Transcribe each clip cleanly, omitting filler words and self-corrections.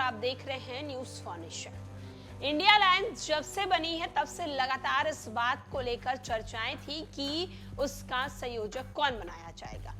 आप देख रहे हैं news for nation. India alliance जब से बनी है तब से लगातार इस बात को लेकर चर्चाएं थी कि उसका संयोजक कौन बनाया जाएगा।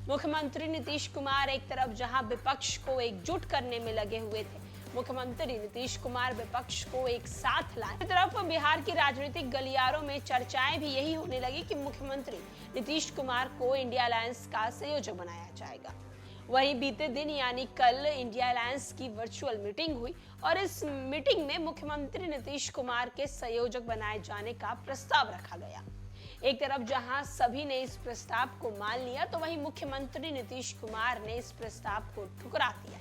मुख्यमंत्री नीतीश कुमार एक तरफ जहां विपक्ष को एकजुट करने में लगे हुए थे, मुख्यमंत्री नीतीश कुमार विपक्ष को एक साथ लाए, दूसरी तरफ बिहार की राजनीतिक गलियारों में चर्चाएं भी यही होने लगी कि मुख्यमंत्री नीतीश कुमार को इंडिया अलायंस का संयोजक बनाया जाएगा। वहीं बीते दिन यानी कल इंडिया अलायंस की वर्चुअल मीटिंग हुई और इस मीटिंग में मुख्यमंत्री नीतीश कुमार के संयोजक बनाए जाने का प्रस्ताव रखा गया। एक तरफ जहां सभी ने इस प्रस्ताव को मान लिया, तो वहीं मुख्यमंत्री नीतीश कुमार ने इस प्रस्ताव को ठुकरा दिया।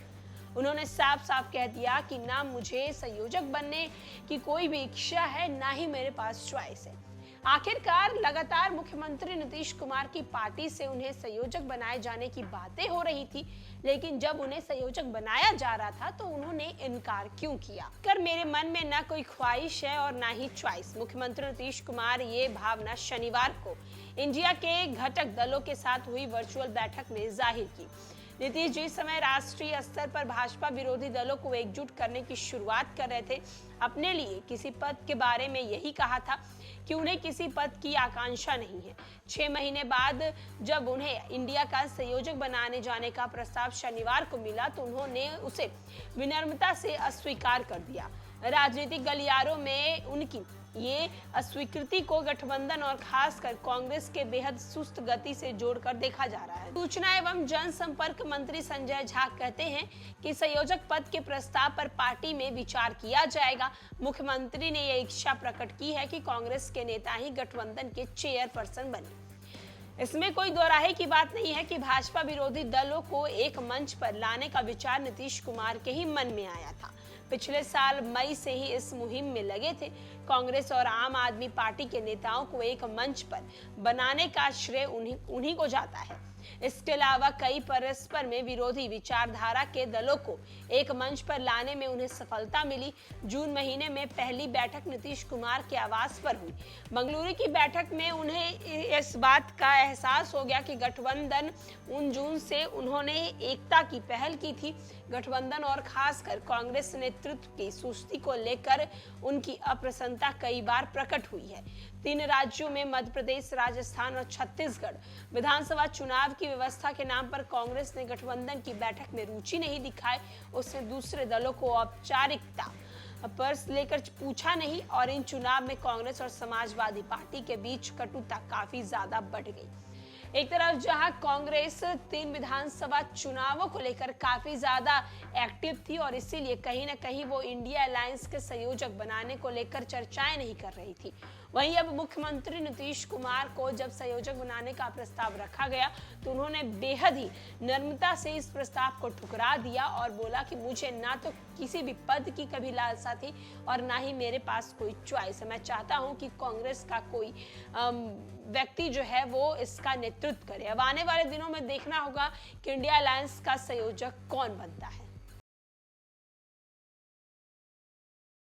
उन्होंने साफ साफ कह दिया कि ना मुझे संयोजक बनने की कोई भी इच्छा है, ना ही मेरे पास चॉइस है। आखिरकार लगातार मुख्यमंत्री नीतीश कुमार की पार्टी से उन्हें संयोजक बनाए जाने की बातें हो रही थी, लेकिन जब उन्हें संयोजक बनाया जा रहा था तो उन्होंने इनकार क्यों किया? कर मेरे मन में ना कोई ख्वाहिश है और ना ही चॉइस। मुख्यमंत्री नीतीश कुमार ये भावना शनिवार को इंडिया के घटक दलों के साथ हुई वर्चुअल बैठक में जाहिर की। नीतीश जी इस समय राष्ट्रीय स्तर पर भाजपा विरोधी दलों को एकजुट करने की शुरुआत कर रहे थे। अपने लिए किसी पद के बारे में यही कहा था कि उन्हें किसी पद की आकांक्षा नहीं है। 6 महीने बाद जब उन्हें इंडिया का संयोजक बनाने जाने का प्रस्ताव शनिवार को मिला तो उन्होंने उसे विनम्रता से अस्वीकार कर दिया। राजनीतिक गलियारों में उनकी ये अस्वीकृति को गठबंधन और खासकर कांग्रेस के बेहद सुस्त गति से जोड़कर देखा जा रहा है। सूचना एवं जनसंपर्क मंत्री संजय झा कहते हैं कि संयोजक पद के प्रस्ताव पर पार्टी में विचार किया जाएगा। मुख्यमंत्री ने यह इच्छा प्रकट की है कि कांग्रेस के नेता ही गठबंधन के चेयरपर्सन बने। इसमें कोई दोराहे की बात नहीं है कि भाजपा विरोधी दलों को एक मंच पर लाने का विचार नीतीश कुमार के ही मन में आया था। पिछले साल मई से ही इस मुहिम में लगे थे। कांग्रेस और आम आदमी पार्टी के नेताओं को एक मंच पर बनाने का श्रेय उन्हीं को जाता है। इसके अलावा कई परस्पर में विरोधी विचारधारा के दलों को एक मंच पर लाने में उन्हें सफलता मिली। जून महीने में पहली बैठक नीतीश कुमार के आवास पर हुई। मंगलुरु की बैठक में उन्हें इस बात का एहसास हो गया कि गठबंधन उन जून से उन्होंने एकता की पहल की थी। गठबंधन और खासकर कांग्रेस नेतृत्व की सुस्ती को लेकर उनकी अप्रसन्नता कई बार प्रकट हुई है। 3 राज्यों में मध्य प्रदेश, राजस्थान और छत्तीसगढ़ विधानसभा चुनाव की व्यवस्था के नाम पर कांग्रेस ने गठबंधन की बैठक में रुचि नहीं दिखाई। उसने दूसरे दलों को औपचारिकता पर लेकर पूछा नहीं और इन चुनाव में कांग्रेस और समाजवादी पार्टी के बीच कटुता काफी ज्यादा बढ़ गई। एक तरफ जहां कांग्रेस 3 विधानसभा चुनावों को लेकर काफी ज्यादा एक्टिव थी और इसीलिए कहीं ना कहीं वो इंडिया अलायंस के संयोजक बनाने को लेकर चर्चाएं नहीं कर रही थी, वहीं अब मुख्यमंत्री नीतीश कुमार को जब संयोजक बनाने का प्रस्ताव रखा गया तो उन्होंने बेहद ही नम्रता से इस प्रस्ताव को ठुकरा दिया और बोला कि मुझे ना तो किसी भी पद की कभी लालसा थी और ना ही मेरे पास कोई चॉइस है। मैं चाहता हूं कि कांग्रेस का कोई व्यक्ति जो है वो इसका नेतृत्व करे। अब आने वाले दिनों में देखना होगा कि इंडिया अलायंस का संयोजक कौन बनता है।